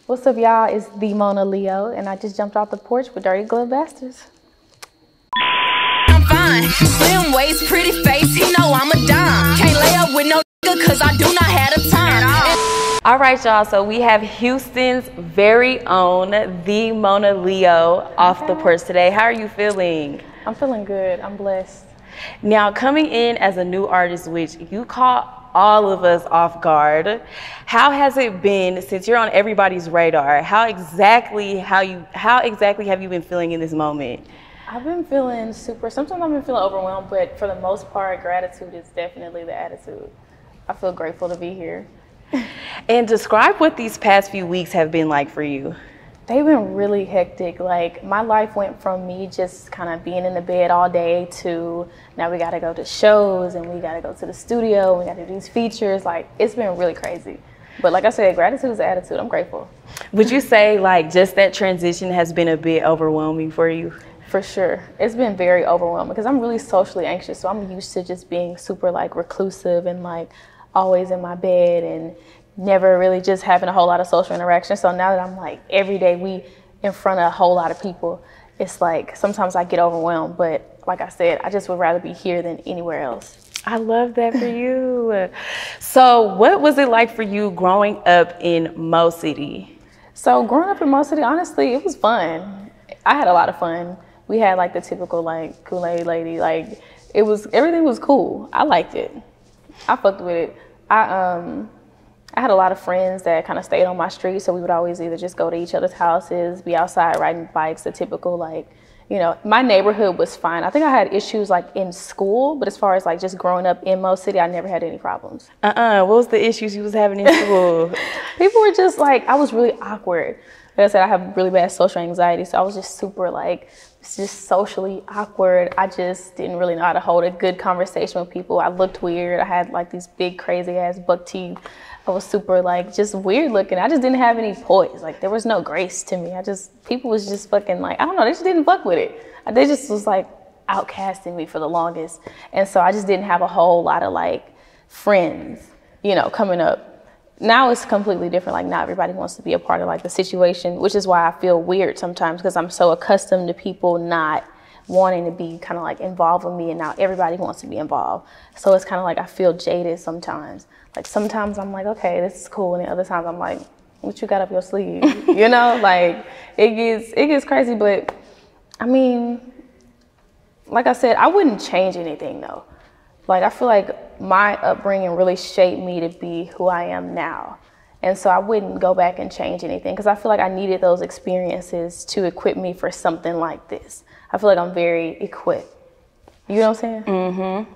What's up, y'all? It's the Mona Leo, and I just jumped off the porch with Dirty Glove Bastards. I'm fine, slim waist, pretty face, he know I'm a dime. Can't lay up with no nigga cause I do not have the time. All right, y'all, so we have Houston's very own, the Mona Leo, off the porch today. How are you feeling? I'm feeling good. I'm blessed. Now, coming in as a new artist, which you caught all of us off guard, how has it been since you're on everybody's radar? How exactly have you been feeling in this moment? I've been feeling sometimes I've been feeling overwhelmed, but for the most part, gratitude is definitely the attitude. I feel grateful to be here. And describe what these past few weeks have been like for you. They've been really hectic. Like, my life went from me just kind of being in the bed all day to now we got to go to shows and we got to go to the studio and we got to do these features. Like, it's been really crazy. But like I said, gratitude is the attitude. I'm grateful. Would you say like just that transition has been a bit overwhelming for you? For sure. It's been very overwhelming because I'm really socially anxious. So I'm used to just being super like reclusive and like always in my bed and never really just having a whole lot of social interaction. So now that I'm like every day we in front of a whole lot of people, it's like sometimes I get overwhelmed. But like I said, I just would rather be here than anywhere else. I love that for you. So what was it like for you growing up in Mo City? So growing up in Mo City, honestly, it was fun. I had a lot of fun. We had like the typical like Kool-Aid lady, like everything was cool. I liked it. I fucked with it. I had a lot of friends that kind of stayed on my street, so we would always either just go to each other's houses, be outside riding bikes, the typical like, you know, my neighborhood was fine. I think I had issues like in school, but as far as like just growing up in Mo City, I never had any problems. What was the issues you was having in school? People were just like, I was really awkward. Like I said, I have really bad social anxiety, so I was just super like, just socially awkward. I just didn't really know how to hold a good conversation with people. I looked weird. I had like these big crazy ass buck teeth. I was super like just weird looking. I just didn't have any poise. Like there was no grace to me. People was just fucking like, I don't know, they just didn't fuck with it. They just was like outcasting me for the longest. And so I just didn't have a whole lot of like friends, you know, coming up. Now it's completely different. Like now everybody wants to be a part of like the situation, which is why I feel weird sometimes because I'm so accustomed to people not wanting to be kind of like involved with me, and now everybody wants to be involved. So it's kind of like I feel jaded sometimes. Like sometimes I'm like, okay, this is cool, and the other times I'm like, what you got up your sleeve? You know, like it gets crazy. But I mean, like I said, I wouldn't change anything though. Like I feel like my upbringing really shaped me to be who I am now. And so I wouldn't go back and change anything because I feel like I needed those experiences to equip me for something like this. I feel like I'm very equipped. You know what I'm saying? Mm-hmm.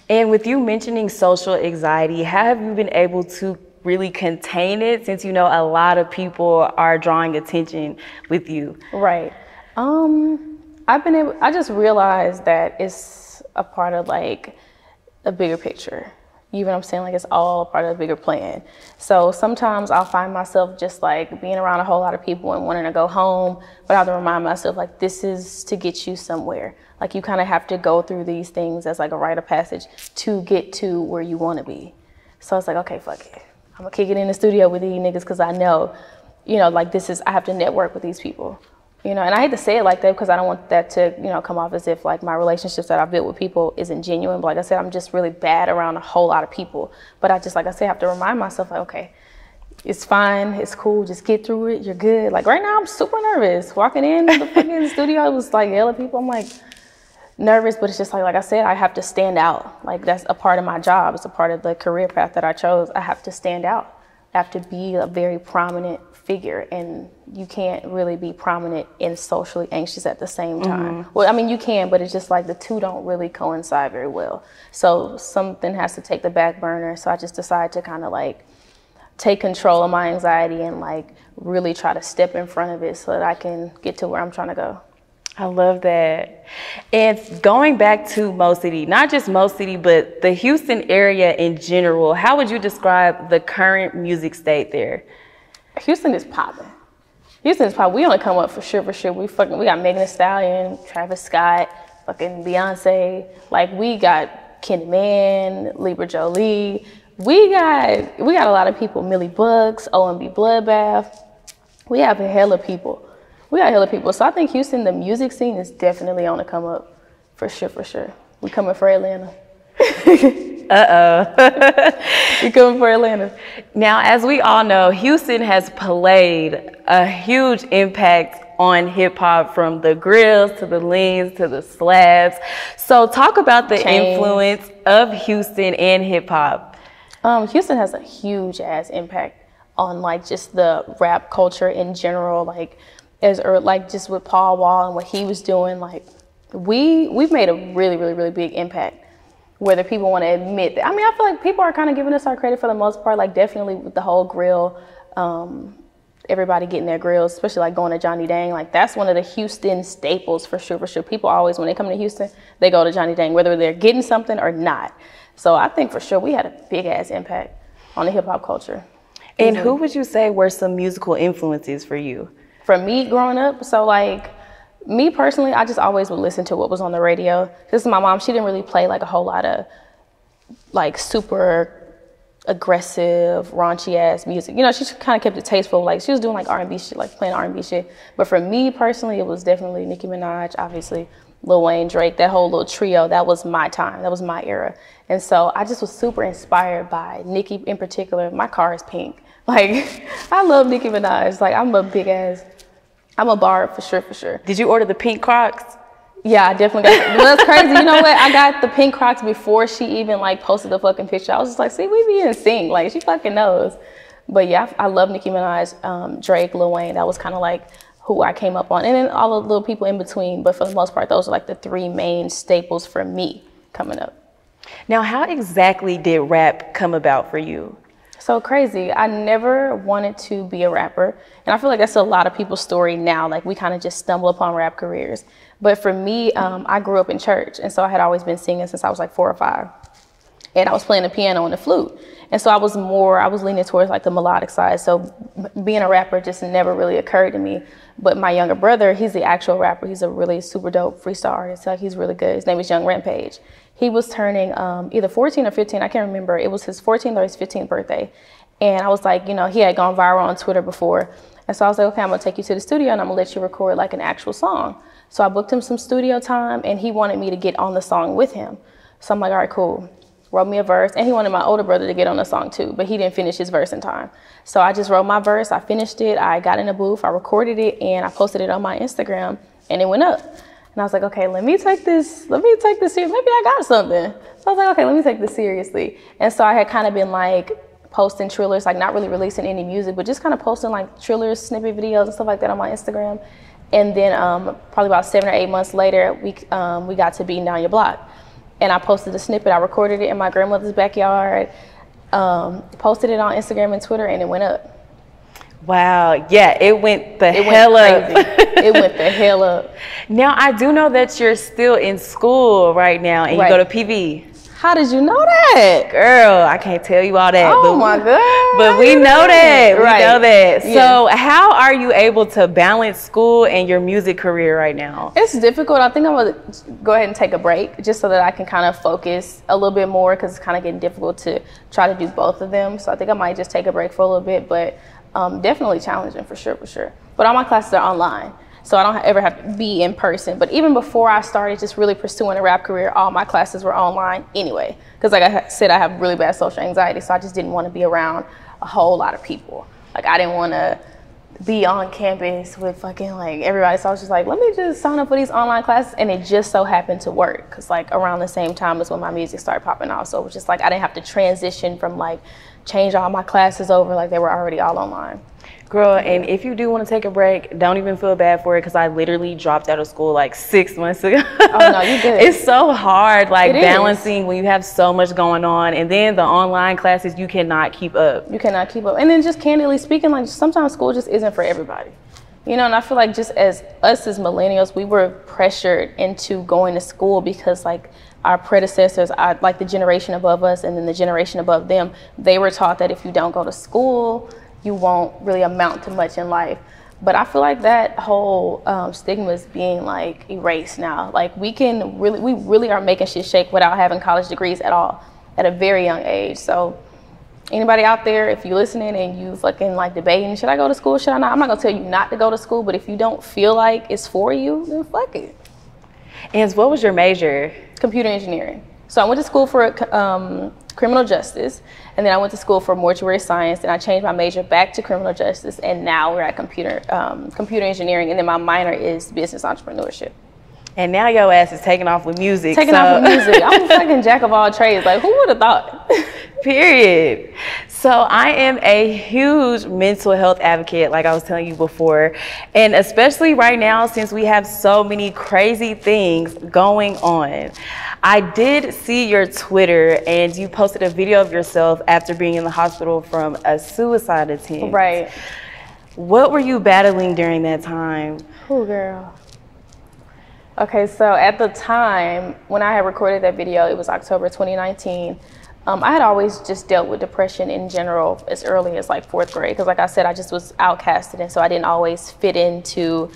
And with you mentioning social anxiety, how have you been able to really contain it since you know a lot of people are drawing attention with you? Right. I just realized that it's a part of like a bigger picture. You know what I'm saying? Like it's all part of a bigger plan. So sometimes I'll find myself just like being around a whole lot of people and wanting to go home, but I have to remind myself like this is to get you somewhere. Like you kind of have to go through these things as like a rite of passage to get to where you want to be. So it's like, okay, fuck it. I'm gonna kick it in the studio with these niggas because I know, you know, like I have to network with these people. You know, and I hate to say it like that because I don't want that to, you know, come off as if like my relationships that I've built with people isn't genuine. But like I said, I'm just really bad around a whole lot of people. But I just, like I said, have to remind myself like, okay, it's fine, it's cool, just get through it, you're good. Like right now I'm super nervous. Walking in the fucking studio, it was like yelling at people. I'm like nervous, but it's just like I said, I have to stand out. Like that's a part of my job. It's a part of the career path that I chose. I have to stand out. I have to be a very prominent figure, and you can't really be prominent and socially anxious at the same time. Well, I mean, you can, but it's just like the two don't really coincide very well. So something has to take the back burner. So I just decided to kind of like take control of my anxiety and like really try to step in front of it so that I can get to where I'm trying to go. I love that. And going back to Mo City, not just Mo City, but the Houston area in general, how would you describe the current music state there? Houston is popping. Houston is popping. We only come up for sure. We got Megan Thee Stallion, Travis Scott, fucking Beyonce. Like we got Candy Man, Libra Jolie. We got a lot of people. Millie Bugs, OMB Bloodbath. We have a hell of people. We got a hell of people. So I think Houston, the music scene is definitely on the come up. For sure, for sure. We coming for Atlanta. We coming for Atlanta. Now, as we all know, Houston has played a huge impact on hip hop, from the grills to the leans to the slabs. So talk about the influence of Houston and hip hop. Houston has a huge ass impact on like just the rap culture in general, like just with Paul Wall and what he was doing. Like we've made a really, really, really big impact, whether people want to admit that. I mean, I feel like people are kind of giving us our credit for the most part, like definitely with the whole grill, everybody getting their grills, especially like going to Johnny Dang. Like that's one of the Houston staples for sure, for sure. People always, when they come to Houston, they go to Johnny Dang, whether they're getting something or not. So I think for sure we had a big ass impact on the hip hop culture. And who would you say were some musical influences for you? For me growing up, so like me personally, I just always would listen to what was on the radio. This is my mom, she didn't really play like a whole lot of like super aggressive, raunchy ass music. You know, she kind of kept it tasteful. Like she was doing like R&B shit, like playing R&B shit. But for me personally, it was definitely Nicki Minaj, obviously, Lil Wayne, Drake, that whole little trio. That was my time. That was my era. And so I just was super inspired by Nicki in particular. My car is pink. Like I love Nicki Minaj. Like I'm a barb for sure, for sure. Did you order the pink Crocs? Yeah, I definitely got. Well, that's crazy. You know what? I got the pink Crocs before she even like posted the fucking picture. I was just like, see, we be in sync. Like she fucking knows. But yeah, I love Nicki Minaj, Drake, Lil Wayne. That was kind of like who I came up on, and then all the little people in between. But for the most part, those are like the three main staples for me coming up. Now, how exactly did rap come about for you? So crazy. I never wanted to be a rapper. And I feel like that's a lot of people's story now. Like we kind of just stumble upon rap careers. But for me, I grew up in church. And so I had always been singing since I was like 4 or 5. And I was playing the piano and the flute. And so I was leaning towards like the melodic side. So being a rapper just never really occurred to me. But my younger brother, he's the actual rapper. He's a really super dope freestyle artist. Like he's really good. His name is Young Rampage. He was turning either 14 or 15. I can't remember. It was his 14th or his 15th birthday. And I was like, you know, he had gone viral on Twitter before. And so I was like, okay, I'm going to take you to the studio and I'm going to let you record like an actual song. So I booked him some studio time and he wanted me to get on the song with him. So I'm like, all right, cool. Wrote me a verse. And he wanted my older brother to get on the song too, but he didn't finish his verse in time. So I just wrote my verse. I finished it. I got in the booth. I recorded it and I posted it on my Instagram and it went up. And I was like, okay, let me take this seriously. Maybe I got something. So I was like, okay, let me take this seriously. And so I had kind of been like posting Trillers, like not really releasing any music, but just kind of posting like Trillers, snippet videos and stuff like that on my Instagram. And then probably about 7 or 8 months later, we got to Beating Down Your Block. And I posted a snippet. I recorded it in my grandmother's backyard, posted it on Instagram and Twitter, and it went up. Wow, yeah, it went the hell up. It went the hell up. Now, I do know that you're still in school right now, and you go to PV. How did you know that? Girl, I can't tell you all that. Oh my God. But we know that. Right. We know that. Yes. So how are you able to balance school and your music career right now? It's difficult. I think I'm going to go ahead and take a break just so that I can kind of focus a little bit more because it's kind of getting difficult to try to do both of them. So I think I might just take a break for a little bit, but definitely challenging for sure, for sure. But all my classes are online. So I don't ever have to be in person. But even before I started just really pursuing a rap career, all my classes were online anyway. Because like I said, I have really bad social anxiety, so I just didn't want to be around a whole lot of people. Like I didn't want to be on campus with fucking like everybody. So I was just like, let me just sign up for these online classes. And it just so happened to work. Because like around the same time as when my music started popping off. So it was just like I didn't have to transition from like change all my classes over. Like they were already all online. Girl, and if you do want to take a break, don't even feel bad for it because I literally dropped out of school like 6 months ago. Oh, no, you good. It's so hard, like It balancing is. when you have so much going on. And then the online classes, you cannot keep up. You cannot keep up. And then just candidly speaking, like sometimes school just isn't for everybody. You know, and I feel like just as us as millennials, we were pressured into going to school because like our predecessors, like the generation above us and then the generation above them, they were taught that if you don't go to school, you won't really amount to much in life. But I feel like that whole stigma is being like erased now. Like we really are making shit shake without having college degrees at all at a very young age. So Anybody out there, if you're listening and you fucking like debating, should I go to school, should I not? I'm not gonna tell you not to go to school, but if you don't feel like it's for you, then fuck it. And what was your major? Computer engineering. So I went to school for criminal justice, and then I went to school for mortuary science, and I changed my major back to criminal justice, and now we're at computer engineering, and then my minor is business entrepreneurship. And now your ass is taking off with music. Taking off with music. I'm a fucking jack of all trades. Like, who would have thought? Period. So I am a huge mental health advocate, like I was telling you before. And especially right now, since we have so many crazy things going on. I did see your Twitter, and you posted a video of yourself after being in the hospital from a suicide attempt. Right. What were you battling during that time? Oh, girl. Okay, so at the time when I had recorded that video, it was October 2019. I had always just dealt with depression in general as early as like 4th grade, because like I said, I just was outcasted, and so I didn't always fit into,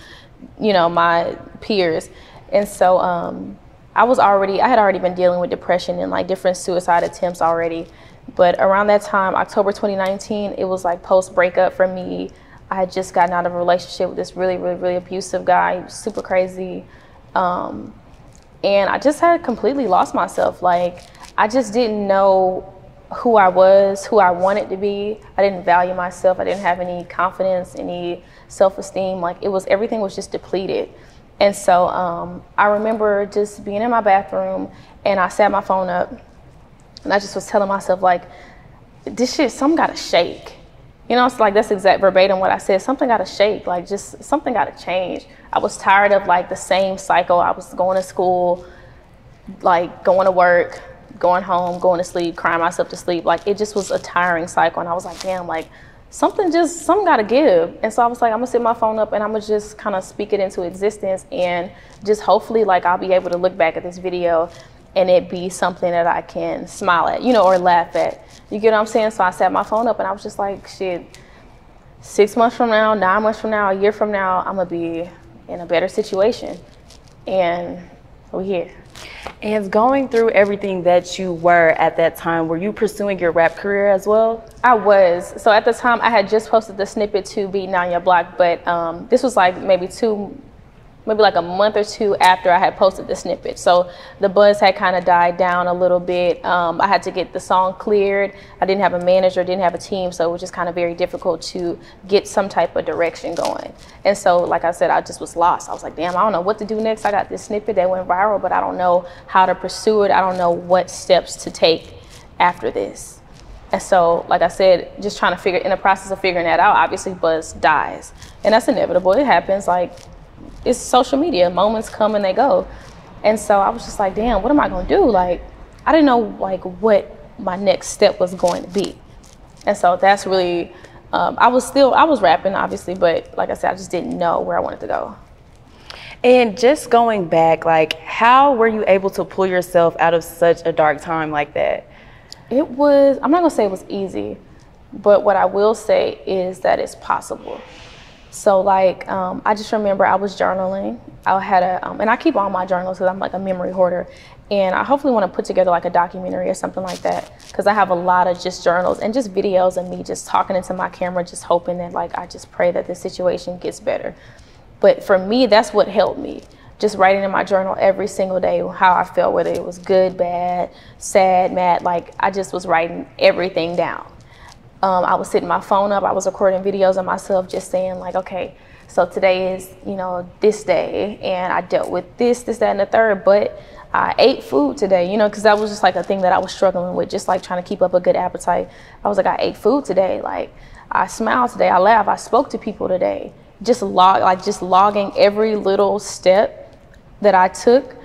you know, my peers. And so I had already been dealing with depression and like different suicide attempts already. But around that time, October 2019, it was like post breakup for me. I had just gotten out of a relationship with this really, really, really abusive guy. He was super crazy. And I just had completely lost myself. Like, I just didn't know who I was, who I wanted to be. I didn't value myself. I didn't have any confidence, any self-esteem. Like, everything was just depleted. And so I remember just being in my bathroom, and I sat my phone up, and I just was telling myself, like, this shit, something gotta shake. You know, it's like, that's exact verbatim what I said. Something gotta shake, like, just something gotta change. I was tired of like the same cycle. I was going to school, like going to work, going home, going to sleep, crying myself to sleep. Like, it just was a tiring cycle. And I was like, damn, like, something gotta give. And so I was like, I'm gonna sit my phone up, and I'm gonna just kind of speak it into existence, and just hopefully like I'll be able to look back at this video and it be something that I can smile at, you know, or laugh at. You get what I'm saying? So I sat my phone up, and I was just like, shit, 6 months from now, 9 months from now, a year from now, I'm gonna be in a better situation. And we're here. And going through everything that you were at that time, were you pursuing your rap career as well? I was. So at the time, I had just posted the snippet to Beating on Your Block, but this was like maybe like a month or two after I had posted the snippet. So the buzz had kind of died down a little bit. I had to get the song cleared. I didn't have a manager, didn't have a team, so it was just kind of very difficult to get some type of direction going. And so, like I said, I just was lost. I was like, damn, I don't know what to do next. I got this snippet that went viral, but I don't know how to pursue it. I don't know what steps to take after this. And so, like I said, just trying to in the process of figuring that out, obviously buzz dies. And that's inevitable. It happens. Like, it's social media. Moments come and they go. And so I was just like, damn, what am I gonna do? Like, I didn't know like what my next step was going to be. And so that's really, I was rapping obviously, but like I said, I just didn't know where I wanted to go. And just going back, like, how were you able to pull yourself out of such a dark time like that? It was, I'm not gonna say it was easy, but what I will say is that it's possible. So like, I just remember I was journaling. I had and I keep all my journals because I'm like a memory hoarder. And I hopefully want to put together like a documentary or something like that, because I have a lot of just journals and just videos of me just talking into my camera, just hoping that like, I just pray that this situation gets better. But for me, that's what helped me. Just writing in my journal every single day how I felt, whether it was good, bad, sad, mad, like I just was writing everything down. I was setting my phone up, I was recording videos of myself just saying like, okay, so today is, you know, this day, and I dealt with this, that, and the third, but I ate food today, you know, because that was just like a thing that I was struggling with, just like trying to keep up a good appetite. I was like, I ate food today, like I smiled today, I laughed, I spoke to people today. Just logging every little step that I took,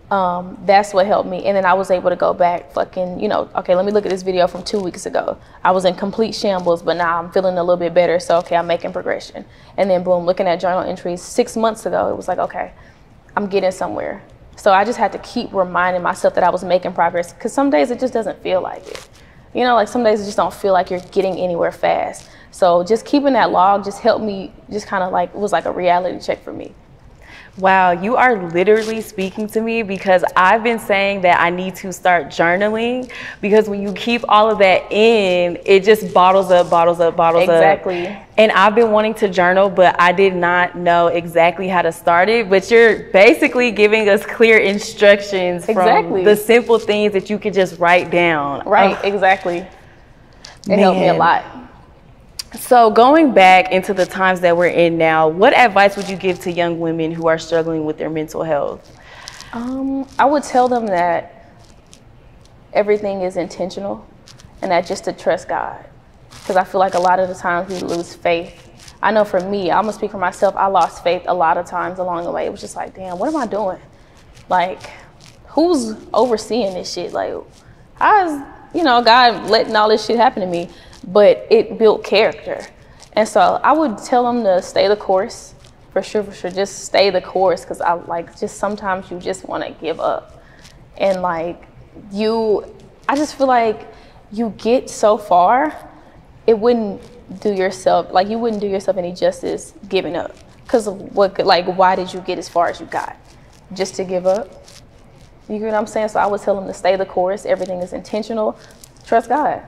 that's what helped me. And then I was able to go back you know, okay, let me look at this video from 2 weeks ago. I was in complete shambles, but now I'm feeling a little bit better. So, okay, I'm making progression. And then boom, looking at journal entries 6 months ago, it was like, okay, I'm getting somewhere. So I just had to keep reminding myself that I was making progress, because some days it just doesn't feel like it. You know, like some days it just don't feel like you're getting anywhere fast. So just keeping that log just helped me, just kind of like, it was like a reality check for me. Wow, you are literally speaking to me, because I've been saying that I need to start journaling, because when you keep all of that in, it just bottles up. Exactly. And I've been wanting to journal, but I did not know exactly how to start it. But you're basically giving us clear instructions from the simple things that you can just write down. Right, exactly. It helped me a lot. So going back into the times that we're in now, what advice would you give to young women who are struggling with their mental health? I would tell them that everything is intentional, and that just to trust God. Because I feel like a lot of the times we lose faith. I know for me, I'm gonna speak for myself, I lost faith a lot of times along the way. It was just like, damn, what am I doing? Like, who's overseeing this shit? Like, how is, you know, God letting all this shit happen to me? But it built character. And so I would tell them to stay the course, for sure. Just stay the course, because I like, just sometimes you just want to give up. And like, I just feel like you get so far, it wouldn't do yourself, like you wouldn't do yourself any justice giving up. Because why did you get as far as you got? Just to give up? You get what I'm saying? So I would tell them to stay the course. Everything is intentional. Trust God.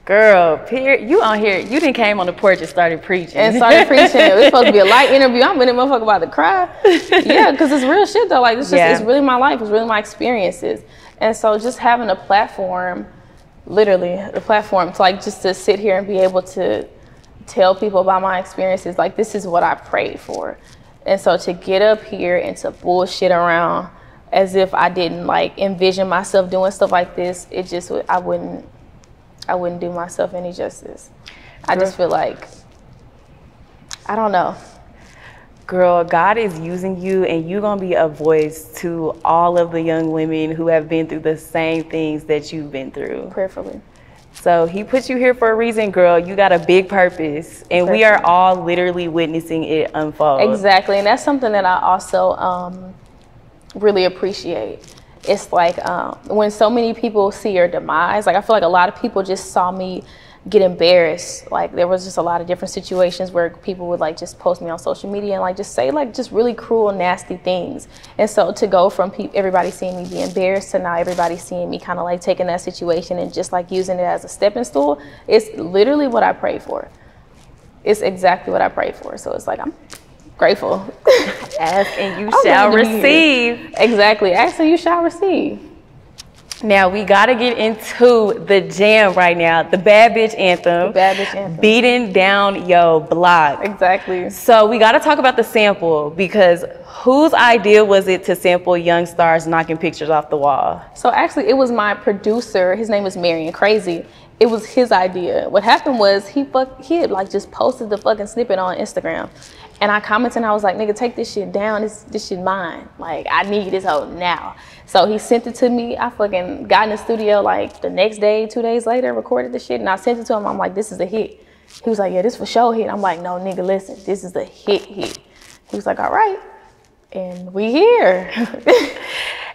Girl, you on here, you done came on the porch and started preaching. It was supposed to be a light interview. I'm in a motherfucker about to cry. Yeah, because it's real shit though. Like, it's just, it's really my life. It's really my experiences. And so just having a platform, literally a platform to like, just to sit here and be able to tell people about my experiences, like, this is what I prayed for. And so to get up here and to bullshit around as if I didn't like envision myself doing stuff like this, it just, I wouldn't do myself any justice. I just feel like, I don't know. Girl, God is using you, and you're going to be a voice to all of the young women who have been through the same things that you've been through. Prayerfully. So he put you here for a reason, girl. You got a big purpose, and we are all literally witnessing it unfold. Exactly, and that's something that I also really appreciate. It's like when so many people see your demise, like I feel like a lot of people just saw me get embarrassed. Like there was just a lot of different situations where people would like just post me on social media and like just say like just really cruel, nasty things. And so to go from everybody seeing me be embarrassed to now everybody seeing me kind of like taking that situation and just like using it as a stepping stool, it's literally what I prayed for. It's exactly what I prayed for. So it's like, I'm grateful. Ask and you shall receive. Exactly. Ask and you shall receive. Now we gotta get into the jam right now. The Bad Bitch Anthem. The Bad Bitch Anthem. Beating down yo block. Exactly. So we gotta talk about the sample, because whose idea was it to sample Young Stars knocking pictures off the wall? So actually it was my producer. His name is Marion Crazy. It was his idea. What happened was he had like just posted the fucking snippet on Instagram. And I commented and I was like, nigga, take this shit down. This shit mine. Like, I need this hoe now. So he sent it to me. I fucking got in the studio like the next day, 2 days later, recorded the shit. And I sent it to him. I'm like, this is a hit. He was like, yeah, this for sure hit. I'm like, no, nigga, listen, this is a hit. He was like, all right. And we here.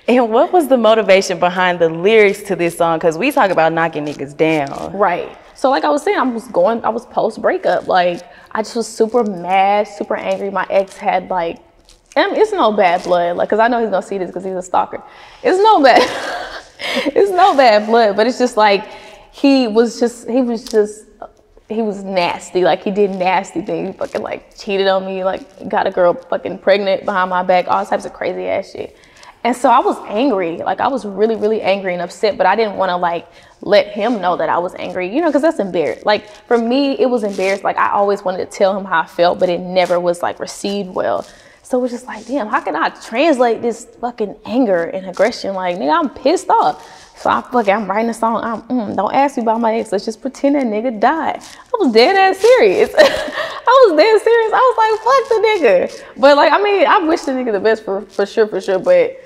And what was the motivation behind the lyrics to this song? Because we talk about knocking niggas down. Right. So like I was saying, I was post breakup. Like I just was super mad, super angry. My ex had like, it's no bad blood. Like, cause I know he's gonna see this cause he's a stalker. It's no bad blood, but it's just like, he was nasty. Like he did nasty things. He fucking like cheated on me, like got a girl fucking pregnant behind my back, all types of crazy ass shit. And so I was angry, like I was really, really angry and upset, but I didn't want to like let him know that I was angry, you know, because that's embarrassing. Like for me, it was embarrassing. Like I always wanted to tell him how I felt, but it never was like received well. So it was just like, damn, how can I translate this fucking anger and aggression? Like, nigga, I'm pissed off. So I'm writing a song. Don't ask me about my ex. Let's just pretend that nigga died. I was dead ass serious. I was like, fuck the nigga. But like, I mean, I wish the nigga the best for sure. But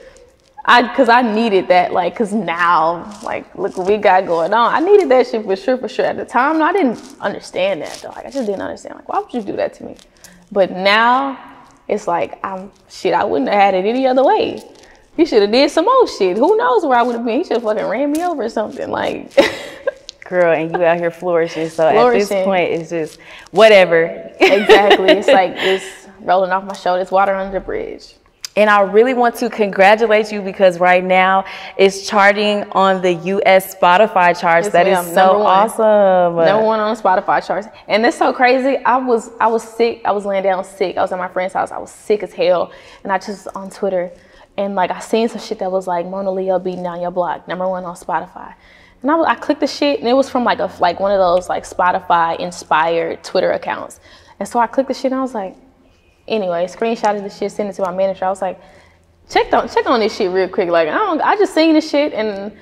cause I needed that, like, cause now, like, look what we got going on. I needed that shit for sure. At the time, I didn't understand that though. Like, I just didn't understand. Like, why would you do that to me? But now, it's like, I wouldn't have had it any other way. He should have did some more shit. Who knows where I would have been? He should have fucking ran me over or something. Like, girl, and you out here flourishing. So at this point, it's just whatever. Exactly. It's like, rolling off my shoulders, water under the bridge. And I really want to congratulate you because right now it's charting on the US Spotify charts. Yes, that is so awesome. Number one on the Spotify charts. And that's so crazy. I was sick. I was laying down sick. I was at my friend's house. I was sick as hell. And I just on Twitter and like I seen some shit that was like Mona Leo beating down your block, number one on Spotify. And I clicked the shit and it was from like one of those like Spotify inspired Twitter accounts. And so I clicked the shit and I was like, anyway, screenshotted the shit, sent it to my manager. I was like, check on this shit real quick. Like, I just seen this shit and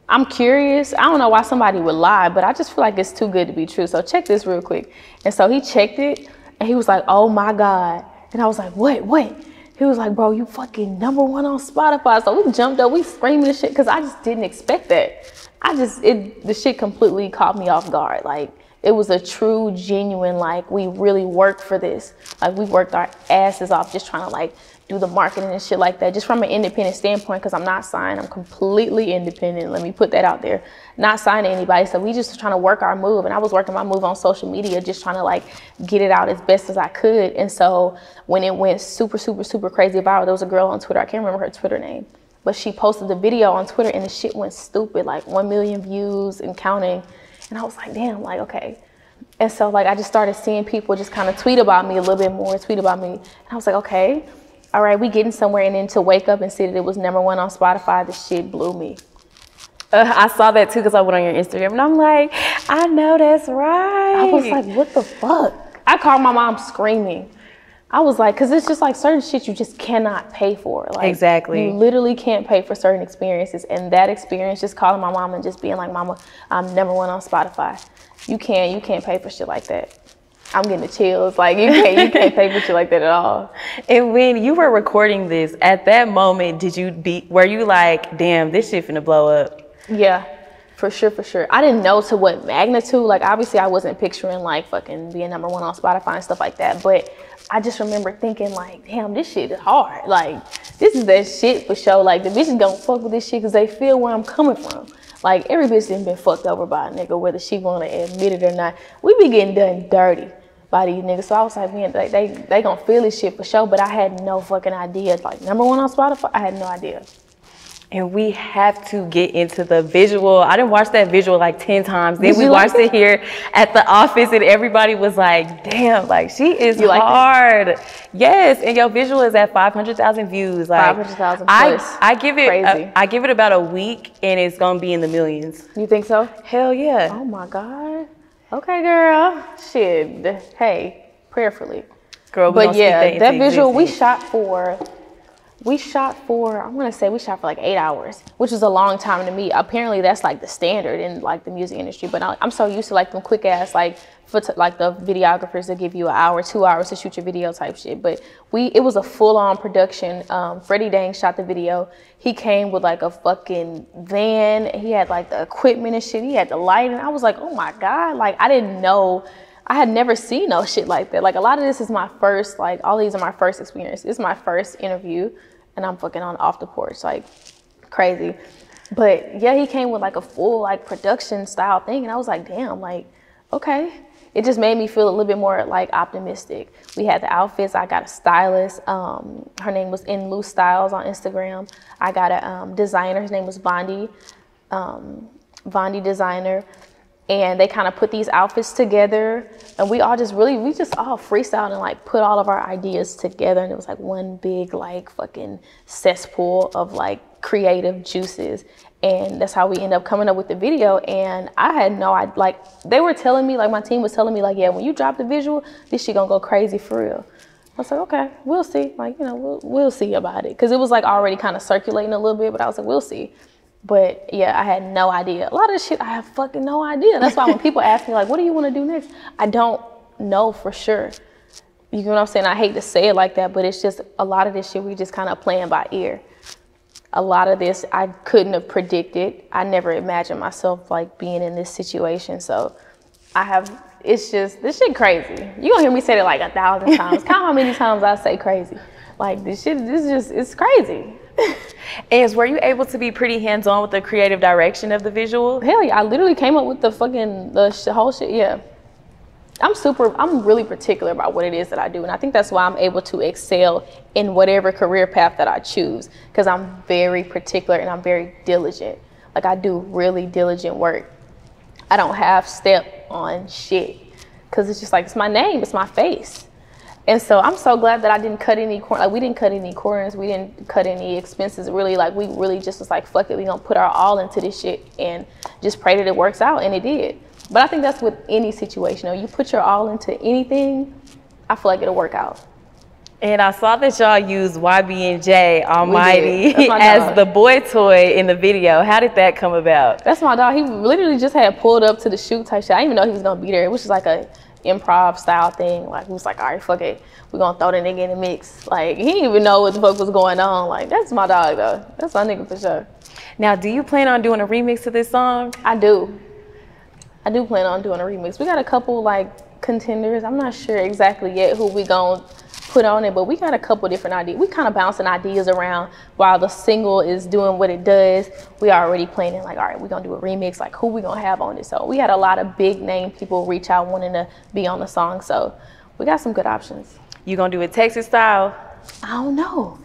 I'm curious. I don't know why somebody would lie, but I just feel like it's too good to be true. So check this real quick. And so he checked it and he was like, oh my God. And I was like, what? He was like, bro, you fucking number one on Spotify. So we jumped up, we screaming and shit because I just didn't expect that. The shit completely caught me off guard. Like, it was a true, genuine, like, we really worked for this. Like, we worked our asses off just trying to, like, do the marketing and shit like that, just from an independent standpoint, because I'm not signed. I'm completely independent. Let me put that out there. Not signed to anybody. So we just trying to work our move. And I was working my move on social media, just trying to, like, get it out as best as I could. And so when it went super, super, super crazy viral, there was a girl on Twitter. I can't remember her Twitter name. But she posted the video on Twitter, and the shit went stupid, like 1 million views and counting. And I was like, damn, like, okay. And so, like, I just started seeing people just kind of tweet about me a little bit more, tweet about me. And I was like, okay, all right, we getting somewhere. And then to wake up and see that it was number one on Spotify, the shit blew me. I saw that too because I went on your Instagram and I'm like, I know that's right. I was like, what the fuck? I called my mom screaming. I was like, because it's just like certain shit you just cannot pay for. Like, exactly. You literally can't pay for certain experiences. And that experience, just calling my mom and just being like, mama, I'm number one on Spotify. You can't pay for shit like that. I'm getting the chills. Like, you can't pay for shit like that at all. And when you were recording this, at that moment, were you like, damn, this shit finna blow up? Yeah. For sure. I didn't know to what magnitude. Like, obviously, I wasn't picturing, like, fucking being number one on Spotify and stuff like that. But I just remember thinking, like, damn, this shit is hard. Like, this is that shit for sure. Like, the bitches don't fuck with this shit because they feel where I'm coming from. Like, every bitch done been fucked over by a nigga, whether she want to admit it or not. We be getting done dirty by these niggas. So I was like, man, they gonna feel this shit for sure. But I had no fucking idea. Like, number one on Spotify, I had no idea. And we have to get into the visual. I didn't watch that visual like 10 times. Then we watched it here at the office and everybody was like, damn, like she is hard. Yes, and your visual is at 500,000 views. Like 500,000 plus. I give it about a week and it's gonna be in the millions. You think so? Hell yeah. Oh my God. Okay, girl. Shit. Hey, prayerfully. Girl, but yeah, that visual we shot for I'm gonna say we shot for like 8 hours, which is a long time to me. Apparently that's like the standard in like the music industry, but I'm so used to like them quick ass like like the videographers that give you an hour, 2 hours to shoot your video type shit. But it was a full-on production. Freddie Dang shot the video. He came with like a fucking van. He had like the equipment and shit. He had the lighting. I was like, oh my God, like I didn't know. I had never seen no shit like that. Like a lot of this is my first, like all these are my first experience. This is my first interview and I'm fucking off the porch, like crazy. But yeah, he came with like a full like production style thing. And I was like, damn, like, okay. It just made me feel a little bit more like optimistic. We had the outfits. I got a stylist. Her name was In Loose Styles on Instagram. I got a designer. His name was Vondi Designer. And they kind of put these outfits together and we just all freestyled and like put all of our ideas together. And it was like one big like fucking cesspool of like creative juices. And that's how we end up coming up with the video. And I had no idea, like they were telling me, like my team was telling me like, yeah, when you drop the visual, this shit gonna go crazy for real. I was like, okay, we'll see. Like, you know, we'll see about it. Cause it was like already kind of circulating a little bit, but I was like, we'll see. But yeah, I had no idea. A lot of this shit, I have fucking no idea. That's why when people ask me like, what do you want to do next? I don't know for sure. You know what I'm saying? I hate to say it like that, but it's just a lot of this shit we just kind of playing by ear. A lot of this I couldn't have predicted. I never imagined myself like being in this situation. So it's just, this shit crazy. You gonna hear me say it like 1,000 times. Count how many times I say crazy. Like it's crazy. And were you able to be pretty hands-on with the creative direction of the visual? Hell yeah, I literally came up with the whole shit, yeah. I'm really particular about what it is that I do. And I think that's why I'm able to excel in whatever career path that I choose, because I'm very particular and I'm very diligent. Like, I do really diligent work. I don't half step on shit, because it's just like, it's my name, it's my face. And so I'm so glad that I didn't cut any corners. Like, we didn't cut any corners, we didn't cut any expenses. Really, like, we really just was like, fuck it, we gonna put our all into this shit and just pray that it works out, and it did. But I think that's with any situation. You know, you put your all into anything, I feel like it'll work out. And I saw that y'all used YB&J Almighty as the boy toy in the video. How did that come about? That's my dog. He literally just had pulled up to the shoot type shit. I didn't even know he was gonna be there. It was just like a improv style thing. Like, he was like, all right, fuck it, we're gonna throw the nigga in the mix. Like, he didn't even know what the fuck was going on. Like, that's my dog though. That's my nigga for sure. Now, do you plan on doing a remix of this song? I do plan on doing a remix. We got a couple like contenders. I'm not sure exactly yet who we gonna put on it, but we got a couple different ideas. We kind of bouncing ideas around while the single is doing what it does. We already planning like, all right, we're gonna do a remix, like who we gonna have on it. So we had a lot of big name people reach out wanting to be on the song. So we got some good options. You gonna do it Texas style? I don't know.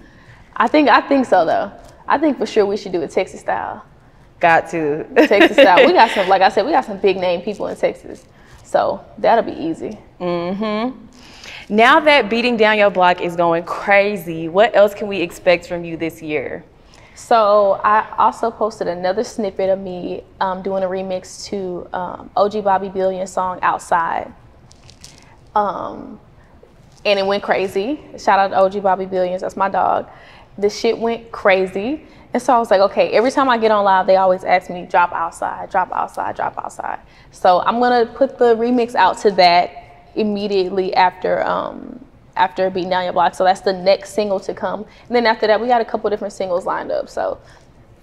I think so though. I think for sure we should do it Texas style. Got to. Texas style. We got some, like I said, we got some big name people in Texas. So that'll be easy. Now that Beating Down Your Block is going crazy, what else can we expect from you this year? So I also posted another snippet of me doing a remix to OG Bobby Billion's song Outside. And it went crazy. Shout out to OG Bobby Billions, that's my dog. The shit went crazy. And so I was like, okay, every time I get on live, they always ask me, drop outside, drop outside, drop outside. So I'm gonna put the remix out to that immediately after Beating Down Your Block. So that's the next single to come. And then after that, we got a couple different singles lined up. So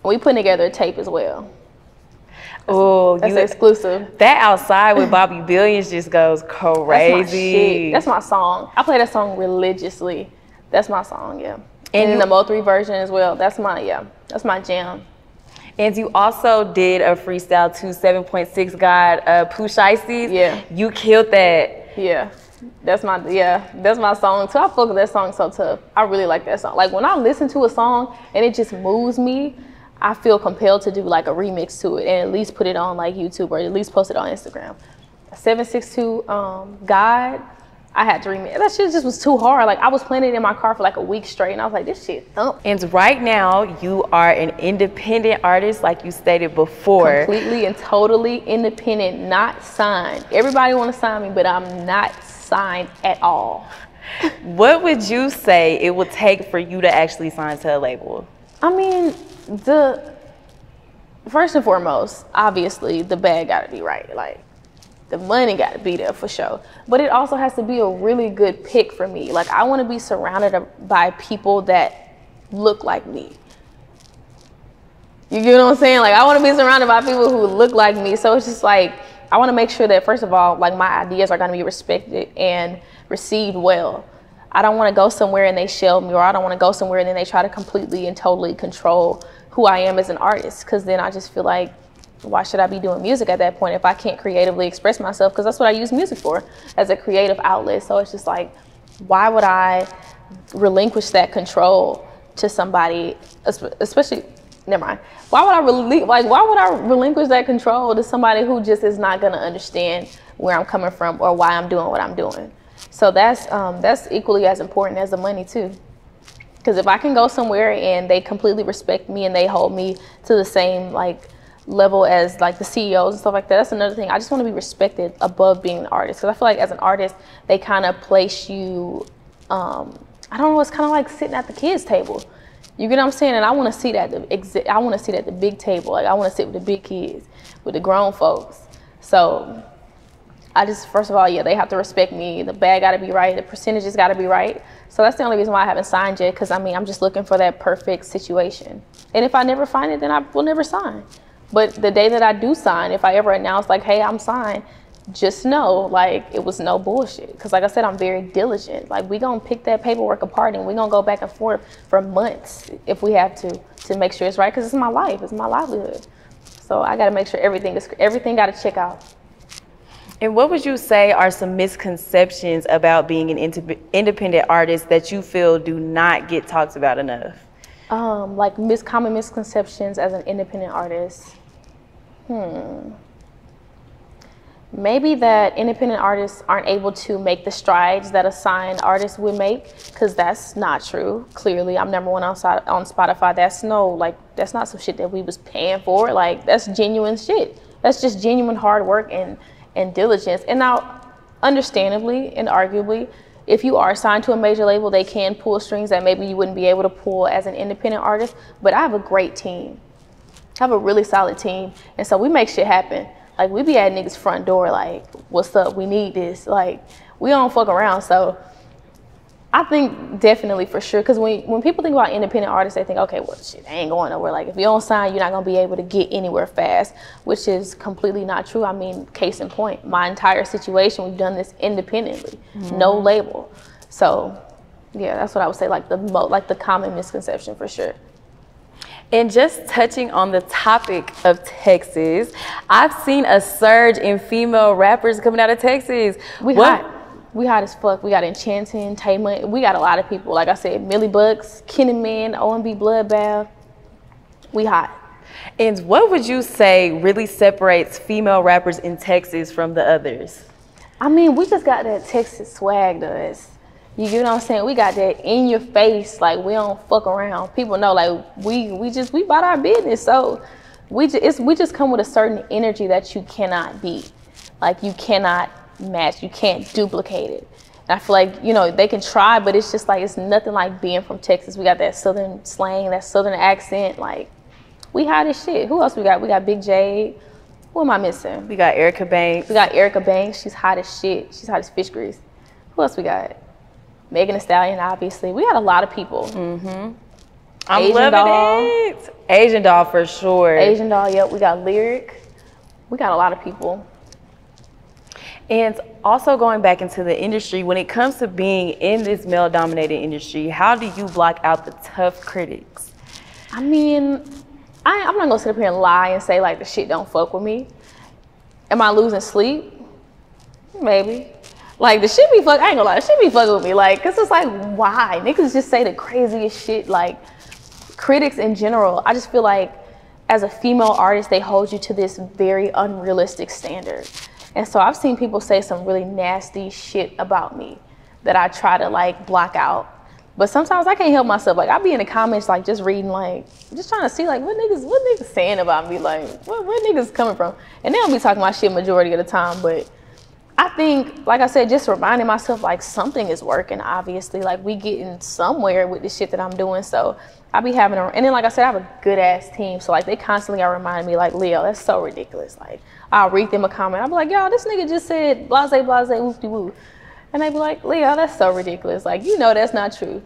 we putting together a tape as well. Oh, that's exclusive. That Outside with Bobby Billions just goes crazy. That's my song. I play that song religiously. That's my song, yeah. And the Mo3 version as well. That's my jam. And you also did a freestyle to 7.6 God, Pooh Shiesty. Yeah. You killed that. Yeah. That's my song too. I fuck with that song so tough. I really like that song. Like, when I listen to a song and it just moves me, I feel compelled to do like a remix to it and at least put it on like YouTube or at least post it on Instagram. 762 God, I had to remix. That shit just was too hard. Like, I was playing it in my car for like a week straight and I was like, this shit thump. And right now you are an independent artist, like you stated before. Completely and totally independent, not signed. Everybody want to sign me, but I'm not signed at all. What would you say it would take for you to actually sign to a label? I mean, first and foremost, obviously the bag gotta be right. Like, the money gotta be there for sure. But it also has to be a really good pick for me. Like, I wanna be surrounded by people that look like me. You get what I'm saying? Like, I wanna be surrounded by people who look like me. So it's just like, I wanna make sure that, first of all, like, my ideas are gonna be respected and received well. I don't wanna go somewhere and they shelve me, or I don't wanna go somewhere and then they try to completely and totally control who I am as an artist. Cause then I just feel like, why should I be doing music at that point if I can't creatively express myself? Because that's what I use music for, as a creative outlet. So it's just like, why would I relinquish that control to somebody, especially, never mind. Why would I relinquish that control to somebody who just is not gonna understand where I'm coming from or why I'm doing what I'm doing? So that's equally as important as the money too. Because if I can go somewhere and they completely respect me and they hold me to the same like level as like the CEOs and stuff like that, that's another thing. I just want to be respected above being an artist, because I feel like as an artist they kind of place you, I don't know, it's kind of like sitting at the kids' table. You get what I'm saying? And I want to sit at the big table. Like, I want to sit with the big kids, with the grown folks. So I just, first of all, yeah, they have to respect me. The bag got to be right. The percentages got to be right. So that's the only reason why I haven't signed yet, because I mean, I'm just looking for that perfect situation. And if I never find it, then I will never sign. But the day that I do sign, if I ever announce like, hey, I'm signed, just know like it was no bullshit. Because like I said, I'm very diligent. Like, we gonna pick that paperwork apart and we gonna go back and forth for months if we have to make sure it's right, because it's my life, it's my livelihood. So I gotta make sure everything gotta check out. And what would you say are some misconceptions about being an independent artist that you feel do not get talked about enough? Like common misconceptions as an independent artist. Maybe that independent artists aren't able to make the strides that a signed artist would make, because that's not true. Clearly, I'm #1 on Spotify. That's not some shit that we was paying for. Like, that's genuine shit. That's just genuine hard work and diligence. And now, understandably and arguably, if you are signed to a major label, they can pull strings that maybe you wouldn't be able to pull as an independent artist. But I have a great team. I have a really solid team. And so we make shit happen. Like, we be at niggas' front door like, what's up? We need this. Like, we don't fuck around. So I think definitely for sure, because when people think about independent artists, they think, okay, well, shit, they ain't going nowhere. Like, if you don't sign, you're not going to be able to get anywhere fast, which is completely not true. I mean, case in point, my entire situation, we've done this independently, no label. So, yeah, that's what I would say, like the common misconception for sure. And just touching on the topic of Texas, I've seen a surge in female rappers coming out of Texas. We hot as fuck. We got Enchanting, Tayma. We got a lot of people. Like I said, Millie Bucks, Kenny Man, OMB Bloodbath. We hot. And what would you say really separates female rappers in Texas from the others? I mean, we just got that Texas swag to us. You get what I'm saying? We got that in your face, like, we don't fuck around. People know, like, we about our business. So we just come with a certain energy that you cannot beat. Like, you cannot match, you can't duplicate it. And I feel like, you know, they can try, but it's just like, it's nothing like being from Texas. We got that southern slang, that southern accent. Like, we hot as shit. Who else we got? We got Big Jade. Who am I missing? We got Erica Banks. We got Erica Banks. She's hot as shit. She's hot as fish grease. Who else we got? Megan Thee Stallion, obviously. We got a lot of people. I'm loving it. Asian Doll for sure. Asian Doll, yep. We got Lyric. We got a lot of people. And also going back into the industry, when it comes to being in this male-dominated industry, how do you block out the tough critics? I mean, I'm not gonna sit up here and lie and say like the shit don't fuck with me. Am I losing sleep? Maybe. Like, the shit be I ain't gonna lie, the shit be fucking with me. Like, cause it's like, why? Niggas just say the craziest shit. Like, critics in general, I just feel like as a female artist, they hold you to this very unrealistic standard. And so I've seen people say some really nasty shit about me that I try to like block out. But sometimes I can't help myself. Like, I be in the comments, like, just reading, like, just trying to see, like, what niggas saying about me? Like, where niggas coming from? And they don't be talking my shit majority of the time, but I think, like I said, just reminding myself, like, something is working, obviously. Like, we getting somewhere with the shit that I'm doing. So I be having and then, like I said, I have a good-ass team. So, like, they constantly are reminding me, like, Leo, that's so ridiculous. Like, I'll read them a comment. I'll be like, yo, this nigga just said blase, blase, whoop-de-woo. And they be like, Leo, that's so ridiculous. Like, you know that's not true.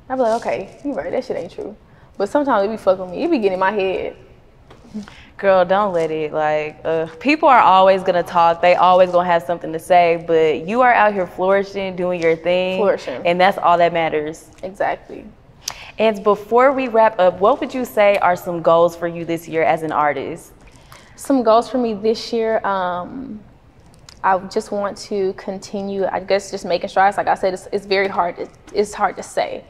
I be like, okay, you right, that shit ain't true. But sometimes it be fucking with me. It be getting in my head. Girl, don't let it. Like, people are always gonna talk. They always gonna have something to say. But you are out here flourishing, doing your thing. Flourishing. And that's all that matters. Exactly. And before we wrap up, what would you say are some goals for you this year as an artist? Some goals for me this year, I just want to continue, I guess, just making strides. Like I said, it's very hard. It's hard to say.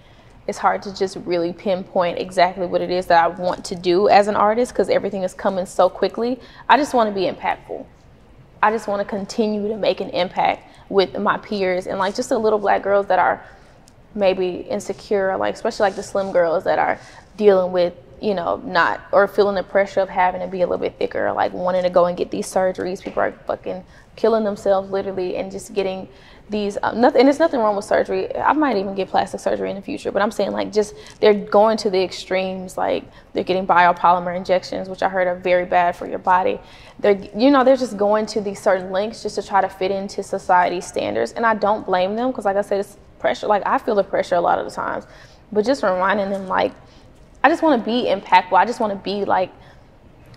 It's hard to just really pinpoint exactly what it is that I want to do as an artist because everything is coming so quickly. I just want to be impactful. I just want to continue to make an impact with my peers and like just the little black girls that are maybe insecure, like especially like the slim girls that are dealing with, you know, not or feeling the pressure of having to be a little bit thicker, like wanting to go and get these surgeries. People are fucking killing themselves literally and just getting these nothing, and there's nothing wrong with surgery. I might even get plastic surgery in the future, but I'm saying like just they're going to the extremes. Like they're getting biopolymer injections, which I heard are very bad for your body. They're just going to these certain lengths just to try to fit into society's standards, and I don't blame them because like I said, it's pressure. Like I feel the pressure a lot of the times, but just reminding them like I just want to be impactful. I just want to be like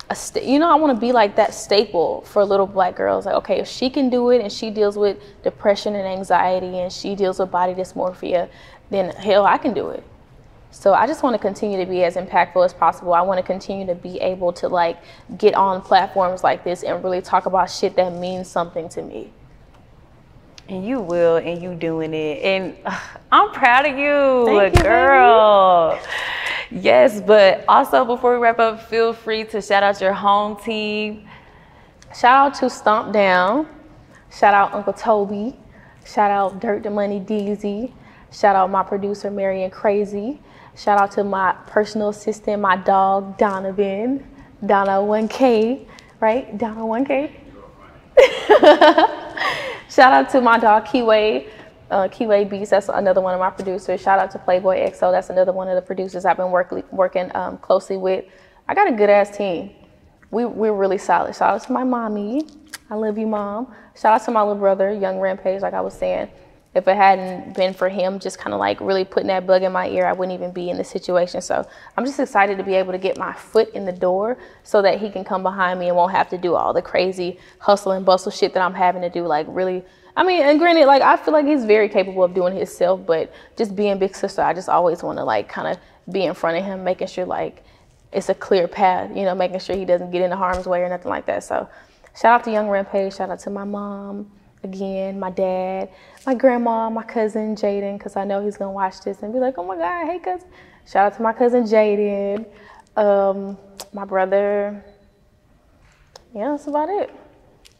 I want to be like that staple for little black girls. Like, okay, if she can do it and she deals with depression and anxiety and she deals with body dysmorphia, then hell, I can do it. So I just want to continue to be as impactful as possible. I want to continue to be able to like get on platforms like this and really talk about shit that means something to me. And you will, and you doing it. And I'm proud of you, Thank you, girl. Baby. Yes, but also before we wrap up, feel free to shout out your home team. Shout out to Stomp Down. Shout out Uncle Toby. Shout out Dirt the Money Deezy. Shout out my producer, Marion Crazy. Shout out to my personal assistant, my dog, Donovan. Donna 1K, right? Donna 1K. Shout out to my dog, Keyway. Keyway Beats, that's another one of my producers. Shout out to Playboy XO, that's another one of the producers I've been working closely with. I got a good ass team. We're really solid. Shout out to my mommy. I love you, Mom. Shout out to my little brother, Young Rampage, like I was saying. If it hadn't been for him just kind of like really putting that bug in my ear, I wouldn't even be in this situation. So I'm just excited to be able to get my foot in the door so that he can come behind me and won't have to do all the crazy hustle and bustle shit that I'm having to do. Like really, I mean, and granted, like I feel like he's very capable of doing it himself, but just being big sister, I just always want to like kind of be in front of him, making sure like it's a clear path, you know, making sure he doesn't get into harm's way or nothing like that. So shout out to Young Rampage, shout out to my mom, again, my dad, my grandma, my cousin Jaden, because I know he's gonna watch this and be like, oh my God, hey cousin. Shout out to my cousin Jaden, my brother. Yeah, that's about it.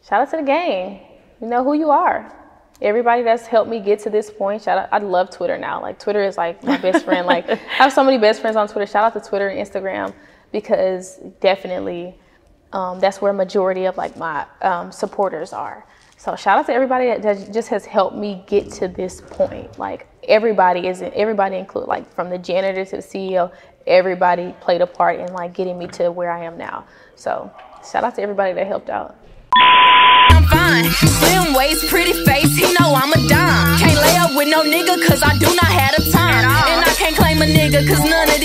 Shout out to the gang. You know who you are. Everybody that's helped me get to this point, shout out. I love Twitter now. Like Twitter is like my best friend. Like I have so many best friends on Twitter. Shout out to Twitter and Instagram because definitely that's where majority of like my supporters are. So shout out to everybody that just has helped me get to this point. Like everybody included, like from the janitor to the CEO, everybody played a part in like getting me to where I am now. So shout out to everybody that helped out. I'm fine, slim waist, pretty face, he know I'm a dime. Can't lay up with no nigga cause I do not have the time. And I can't claim a nigga cause none of these